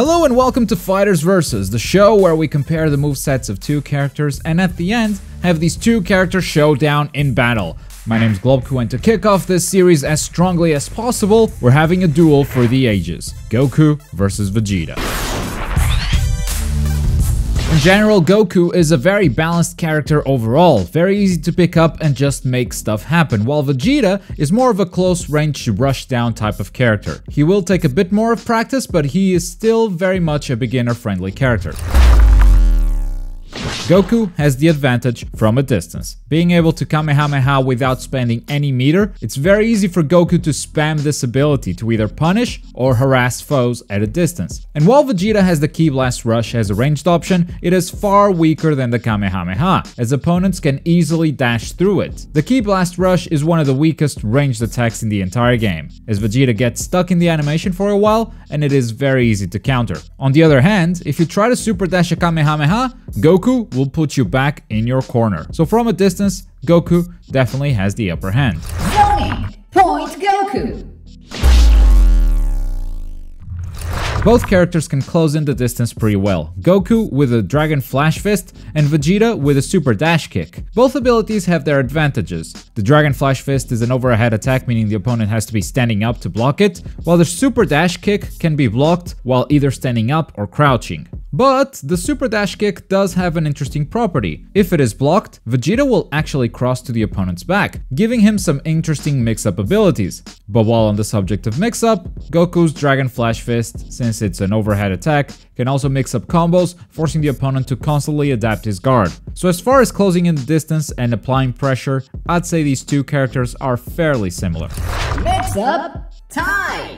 Hello and welcome to FighterZ, the show where we compare the movesets of two characters and at the end have these two characters showdown in battle. My name's Goku and to kick off this series as strongly as possible, we're having a duel for the ages. Goku versus Vegeta. In general, Goku is a very balanced character overall, very easy to pick up and just make stuff happen, while Vegeta is more of a close-range rush-down type of character. He will take a bit more of practice, but he is still very much a beginner-friendly character. Goku has the advantage from a distance. Being able to Kamehameha without spending any meter, it's very easy for Goku to spam this ability to either punish or harass foes at a distance. And while Vegeta has the Ki Blast Rush as a ranged option, it is far weaker than the Kamehameha, as opponents can easily dash through it. The Ki Blast Rush is one of the weakest ranged attacks in the entire game, as Vegeta gets stuck in the animation for a while and it is very easy to counter. On the other hand, if you try to super dash a Kamehameha, Goku will put you back in your corner. So from a distance, Goku definitely has the upper hand. Zoning! Point Goku! Both characters can close in the distance pretty well. Goku with a Dragon Flash Fist and Vegeta with a Super Dash Kick. Both abilities have their advantages. The Dragon Flash Fist is an overhead attack, meaning the opponent has to be standing up to block it, while the Super Dash Kick can be blocked while either standing up or crouching. But the Super Dash Kick does have an interesting property. If it is blocked, Vegeta will actually cross to the opponent's back, giving him some interesting mix-up abilities. But while on the subject of mix-up, Goku's Dragon Flash Fist, since it's an overhead attack, can also mix up combos, forcing the opponent to constantly adapt his guard. So as far as closing in the distance and applying pressure, I'd say these two characters are fairly similar. Mix-up time!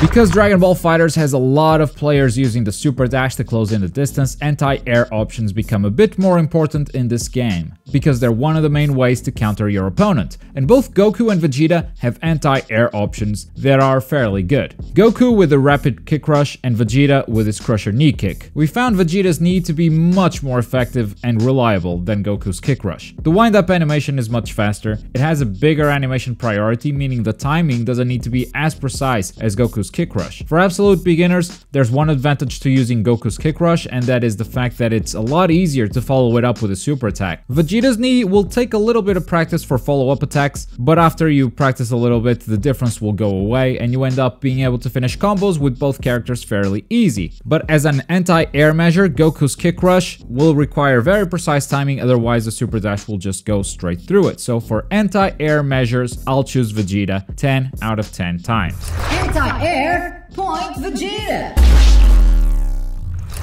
Because Dragon Ball FighterZ has a lot of players using the Super Dash to close in the distance, anti-air options become a bit more important in this game, because they're one of the main ways to counter your opponent, and both Goku and Vegeta have anti-air options that are fairly good. Goku with a rapid kick rush and Vegeta with his crusher knee kick. We found Vegeta's knee to be much more effective and reliable than Goku's kick rush. The wind-up animation is much faster, it has a bigger animation priority, meaning the timing doesn't need to be as precise as Goku's kick rush. For absolute beginners, there's one advantage to using Goku's kick rush, and that is the fact that it's a lot easier to follow it up with a super attack. Vegeta's knee will take a little bit of practice for follow-up attacks, but after you practice a little bit, the difference will go away and you end up being able to finish combos with both characters fairly easy. But as an anti-air measure, Goku's kick rush will require very precise timing, otherwise the super dash will just go straight through it. So for anti-air measures, I'll choose Vegeta 10 out of 10 times. Anti-air, point Vegeta!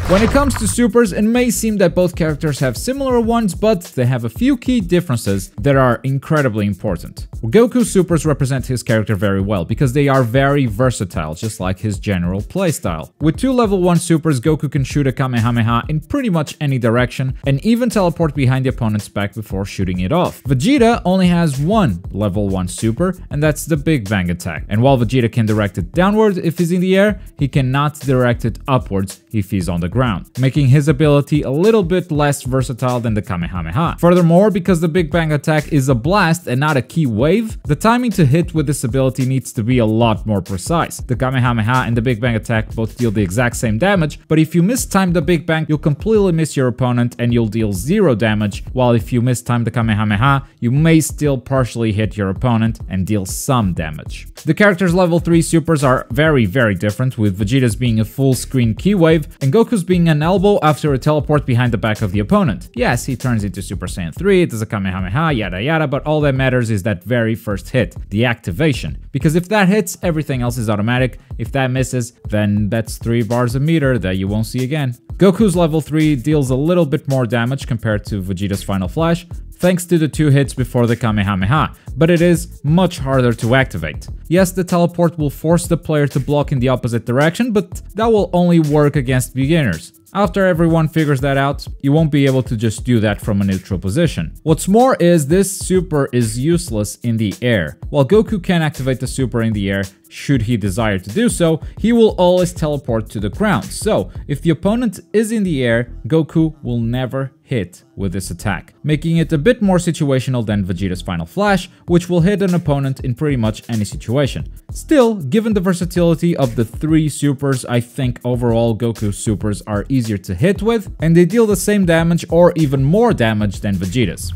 When it comes to supers, it may seem that both characters have similar ones, but they have a few key differences that are incredibly important. Goku's supers represent his character very well, because they are very versatile, just like his general playstyle. With two level 1 supers, Goku can shoot a Kamehameha in pretty much any direction, and even teleport behind the opponent's back before shooting it off. Vegeta only has one level 1 super, and that's the Big Bang attack. And while Vegeta can direct it downward if he's in the air, he cannot direct it upwards if he's on the ground, making his ability a little bit less versatile than the Kamehameha. Furthermore, because the Big Bang attack is a blast and not a key wave, the timing to hit with this ability needs to be a lot more precise. The Kamehameha and the Big Bang attack both deal the exact same damage, but if you mistime the Big Bang, you'll completely miss your opponent and you'll deal 0 damage, while if you mistime the Kamehameha, you may still partially hit your opponent and deal some damage. The character's level 3 supers are very different, with Vegeta's being a full screen key wave and Goku's being an elbow after a teleport behind the back of the opponent. Yes, he turns into Super Saiyan 3, it does a Kamehameha, yada yada, but all that matters is that very first hit, the activation. Because if that hits, everything else is automatic. If that misses, then that's 3 bars a meter that you won't see again. Goku's level 3 deals a little bit more damage compared to Vegeta's Final Flash, thanks to the 2 hits before the Kamehameha, but it is much harder to activate. Yes, the teleport will force the player to block in the opposite direction, but that will only work against beginners. After everyone figures that out, you won't be able to just do that from a neutral position. What's more is this super is useless in the air. While Goku can activate the super in the air, should he desire to do so, he will always teleport to the ground. So, if the opponent is in the air, Goku will never hit with this attack, making it a bit more situational than Vegeta's Final Flash, which will hit an opponent in pretty much any situation. Still, given the versatility of the 3 supers, I think overall Goku's supers are easier to hit with, and they deal the same damage or even more damage than Vegeta's.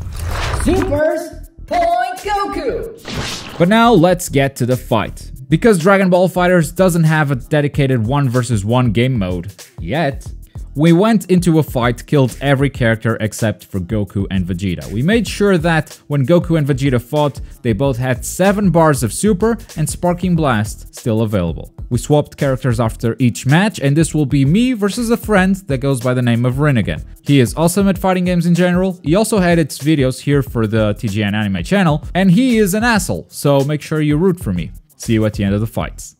Supers, point Goku! But now let's get to the fight. Because Dragon Ball FighterZ doesn't have a dedicated 1 vs 1 game mode yet, we went into a fight, killed every character except for Goku and Vegeta. We made sure that when Goku and Vegeta fought, they both had 7 bars of super and Sparking Blast still available. We swapped characters after each match, and this will be me versus a friend that goes by the name of Rinnegan. He is awesome at fighting games in general, he also edits videos here for the TGN Anime channel, and he is an asshole, so make sure you root for me. See you at the end of the fights.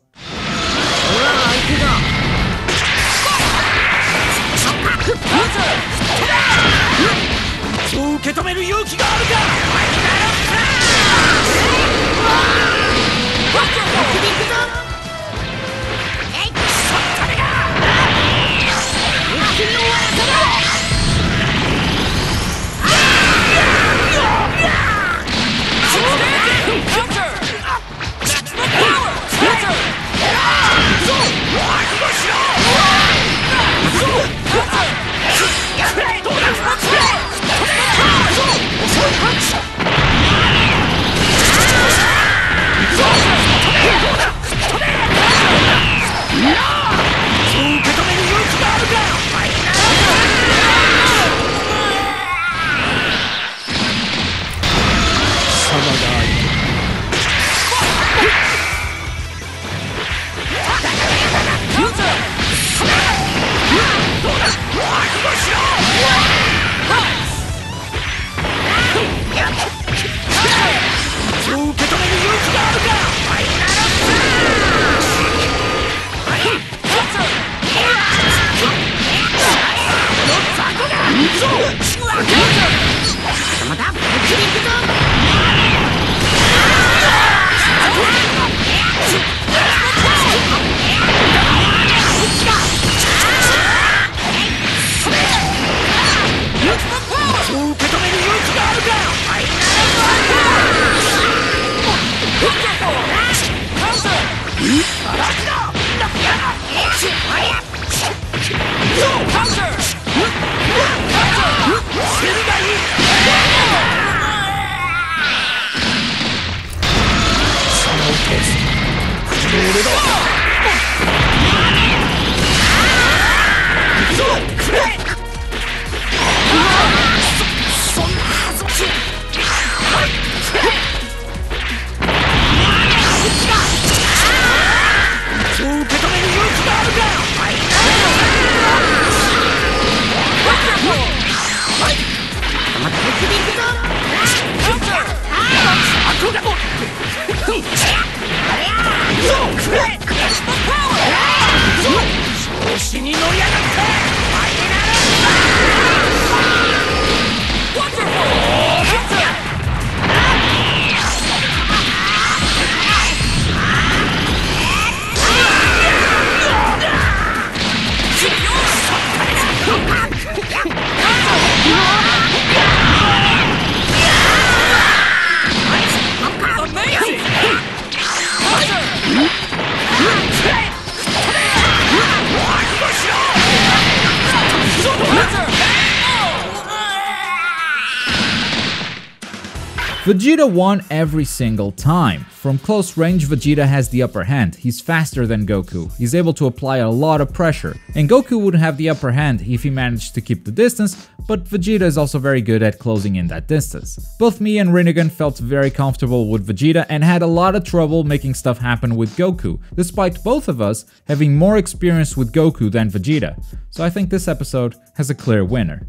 Vegeta won every single time. From close range, Vegeta has the upper hand. He's faster than Goku. He's able to apply a lot of pressure. And Goku would have the upper hand if he managed to keep the distance, but Vegeta is also very good at closing in that distance. Both me and Rinnegan felt very comfortable with Vegeta and had a lot of trouble making stuff happen with Goku, despite both of us having more experience with Goku than Vegeta. So I think this episode has a clear winner.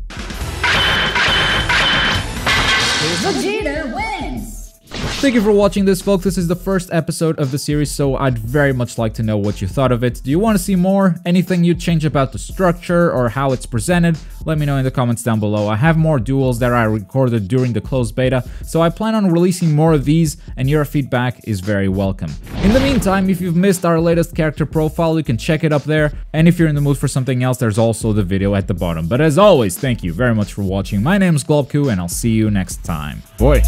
Vegeta wins! Thank you for watching this, folks. This is the first episode of the series, so I'd very much like to know what you thought of it. Do you want to see more? Anything you'd change about the structure or how it's presented? Let me know in the comments down below. I have more duels that I recorded during the closed beta, so I plan on releasing more of these, and your feedback is very welcome. In the meantime, if you've missed our latest character profile, you can check it up there, and if you're in the mood for something else, there's also the video at the bottom. But as always, thank you very much for watching. My name is Goku, and I'll see you next time. Bye!